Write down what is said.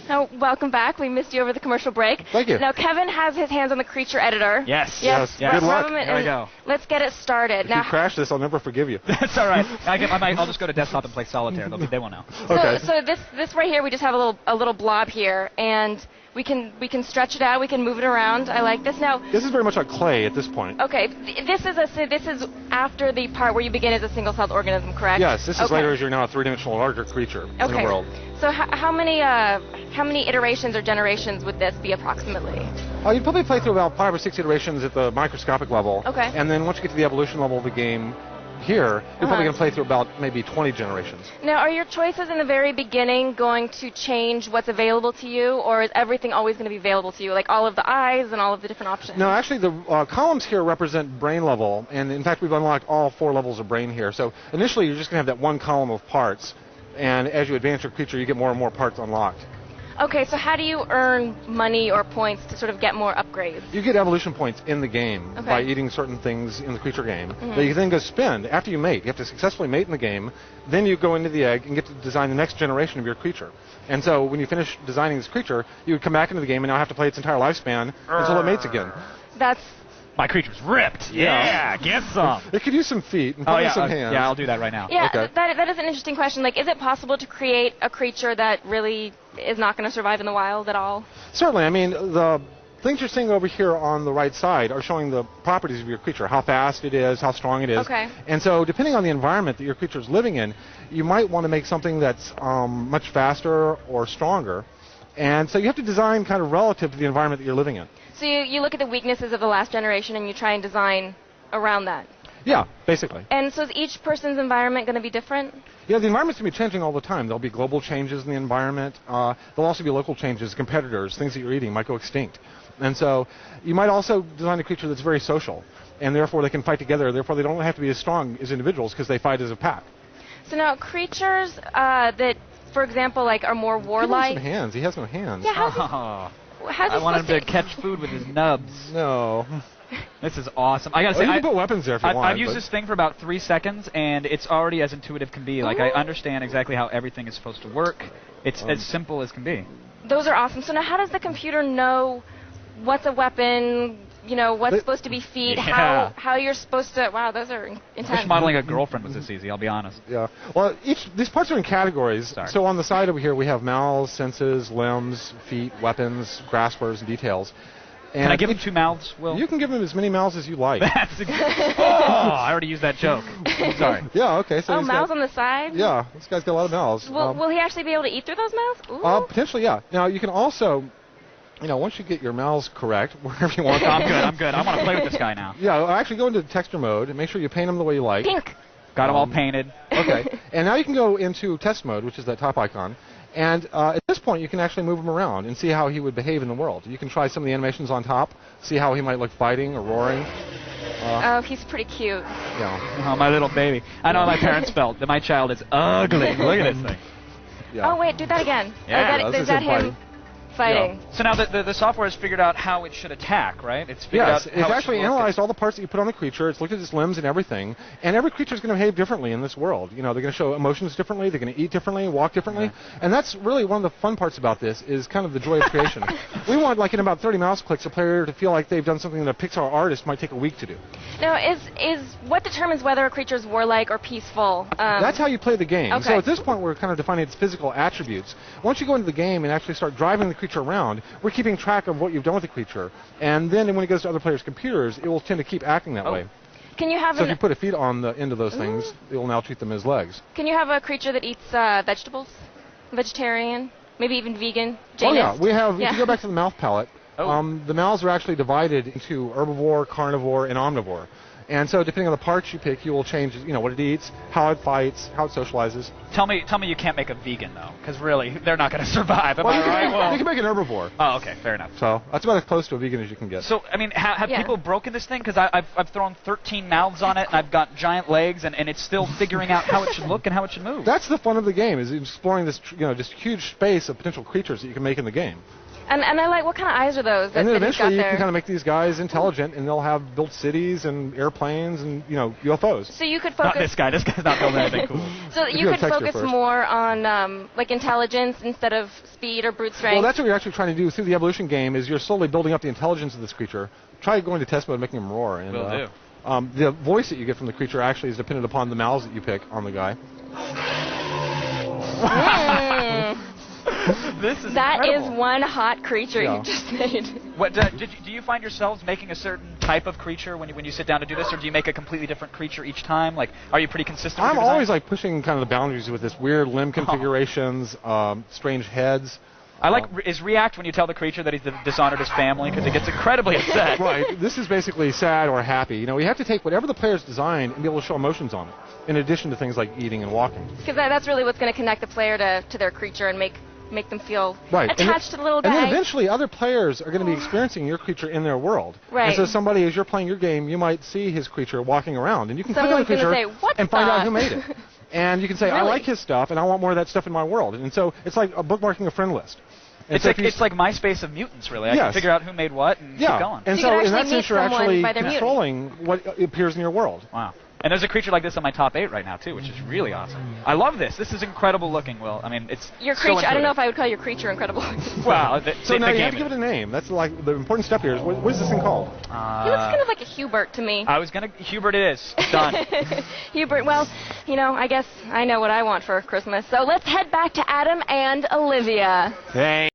Oh, welcome back. We missed you over the commercial break. Thank you. Now, Kevin has his hands on the creature editor. Yes. Good luck. Here we go. Let's get it started. If you crash this, I'll never forgive you. That's all right. I'll just go to desktop and play solitaire. They won't know. Okay. So this right here, we just have a little blob here, and we can stretch it out. We can move it around. I like this. Now, This is very much like clay at this point. okay, this is after the part where you begin as a single-celled organism, correct? Yes, this is Okay. later as you're now a three-dimensional larger creature in the Okay. world. So how many iterations or generations would this be approximately? You'd probably play through about 5 or 6 iterations at the microscopic level. Okay. And then once you get to the evolution level of the game here, you're probably going to play through about maybe 20 generations. Now, are your choices in the very beginning going to change what's available to you, or is everything always going to be available to you, like all of the eyes and all of the different options? No, actually, the columns here represent brain level, and in fact, we've unlocked all 4 levels of brain here. So initially, you're just going to have that one column of parts, and as you advance your creature, you get more and more parts unlocked. Okay, so how do you earn money or points to sort of get more upgrades? You get evolution points in the game by eating certain things in the creature game that you then go spend after you mate. You have to successfully mate in the game, then you go into the egg and get to design the next generation of your creature. And so when you finish designing this creature, you would come back into the game and now have to play its entire lifespan until it mates again. That's... My creature's ripped. Yeah, get some. It could use some feet and probably some hands. Yeah, I'll do that right now. Yeah, Okay. that is an interesting question. Like, is it possible to create a creature that really is not going to survive in the wild at all? Certainly. I mean, the things you're seeing over here on the right side are showing the properties of your creature, how fast it is, how strong it is. Okay. And so depending on the environment that your creature is living in, you might want to make something that's much faster or stronger. And so you have to design kind of relative to the environment that you're living in. So you look at the weaknesses of the last generation and you try and design around that. Yeah, basically. And so is each person's environment going to be different? Yeah, the environment's going to be changing all the time. There'll be global changes in the environment. There'll also be local changes, competitors, things that you're eating might go extinct. And so you might also design a creature that's very social, and therefore they can fight together. Therefore, they don't have to be as strong as individuals because they fight as a pack. So now creatures that, for example, like are more warlike... Give him some hands. He has no hands. Yeah, how's I want him to catch food with his nubs. No. This is awesome. I gotta say, you can put weapons there if you want. I've used this thing for about 3 seconds, and it's already as intuitive can be. Like, I understand exactly how everything is supposed to work. It's as simple as can be. Those are awesome. So now how does the computer know what's a weapon, you know, what's supposed to be feet, how you're supposed to... Wow, those are intense. I wish modeling a girlfriend was this easy, I'll be honest. Yeah. Well, these parts are in categories. Sorry. So on the side over here, we have mouths, senses, limbs, feet, weapons, graspers, and details. And can I give him 2 mouths, Will? You can give him as many mouths as you like. That's I already used that joke. I'm sorry. Yeah, okay. So mouths on the side? Yeah, this guy's got a lot of mouths. Will he actually be able to eat through those mouths? Potentially, yeah. Now, you can also... You know, once you get your mouths correct, wherever you want. I'm good. I want to play with this guy now. Yeah, actually go into texture mode and make sure you paint them the way you like. Pink. Got them all painted. Okay. And now you can go into test mode, which is that top icon. And at this point, you can actually move him around and see how he would behave in the world. You can try some of the animations on top, see how he might look fighting or roaring. Oh, he's pretty cute. Yeah. Oh, my little baby. I know how my parents felt that my child is ugly. Look at this thing. Yeah. Oh, wait, do that again. Yeah. Is that him fighting? Yeah. So now the software has figured out how it should attack, right? It's figured out it's actually analyzed all the parts that you put on the creature. It's looked at its limbs and everything. And every creature is going to behave differently in this world. You know, they're going to show emotions differently. They're going to eat differently, walk differently. Yeah. And that's really one of the fun parts about this is kind of the joy of creation. We want, like in about 30 mouse clicks, a player to feel like they've done something that a Pixar artist might take a week to do. Now, is what determines whether a creature is warlike or peaceful? That's how you play the game. Okay. So at this point, we're kind of defining its physical attributes. Once you go into the game and actually start driving the creature around, we're keeping track of what you've done with the creature. And then when it goes to other players' computers, it will tend to keep acting that way. Can you have so if you put a feet on the end of those things, it will now treat them as legs. Can you have a creature that eats vegetables? Vegetarian? Maybe even vegan? Janist? Oh, yeah. We have, if you go back to the mouth palette, the mouths are actually divided into herbivore, carnivore, and omnivore. And so depending on the parts you pick, you will change, you know, what it eats, how it fights, how it socializes. Tell me you can't make a vegan, though, because really, they're not going to survive. Am I right? Well, you can make an herbivore. Oh, okay, fair enough. So that's about as close to a vegan as you can get. So, I mean, have people broken this thing? Because I've thrown 13 mouths on it, and I've got giant legs, and it's still figuring out how it should look and how it should move. That's the fun of the game, is exploring this, you know, just huge space of potential creatures that you can make in the game. And I like, what kind of eyes are those? And then that he's got eventually you there? can kind of make these guys intelligent, and they'll have built cities and airplanes and UFOs. So you could focus. Not this guy. This guy's not building anything cool. So you could focus more on like intelligence instead of speed or brute strength. Well, that's what you're actually trying to do through the evolution game. Is you're slowly building up the intelligence of this creature. Try going to test mode, making him roar. And, Will do. The voice that you get from the creature actually is dependent upon the mouths that you pick on the guy. That incredible. is one hot creature you just made. What do you find yourselves making a certain type of creature when you sit down to do this, or do you make a completely different creature each time? Like, are you pretty consistent? I'm with your always design? like pushing kind of the boundaries with this weird limb configurations, strange heads. I like is react when you tell the creature that he's dishonored his family, because it gets incredibly upset. Right. This is basically sad or happy. We have to take whatever the player's designed and be able to show emotions on it, in addition to things like eating and walking. Because that's really what's going to connect the player to their creature and make them feel attached to the little guy. And then eventually other players are going to be experiencing your creature in their world. Right. And so somebody, as you're playing your game, you might see his creature walking around, and you can click on the creature and find out who made it. And you can say, I like his stuff, and I want more of that stuff in my world. And so it's like bookmarking a friend list. And it's like MySpace of mutants, really. I can figure out who made what and keep going. And so in that sense, you're actually controlling what appears in your world. Wow. And there's a creature like this on my top 8 right now, too, which is really awesome. I love this. This is incredible looking, Will. I mean, it's your creature. So I don't know if I would call your creature incredible. Well, so now you have to give it a name. That's like the important step here. What is this thing called? He looks kind of like a Hubert to me. Hubert it is. Done. Hubert, well, I guess I know what I want for Christmas. So let's head back to Adam and Olivia. Hey.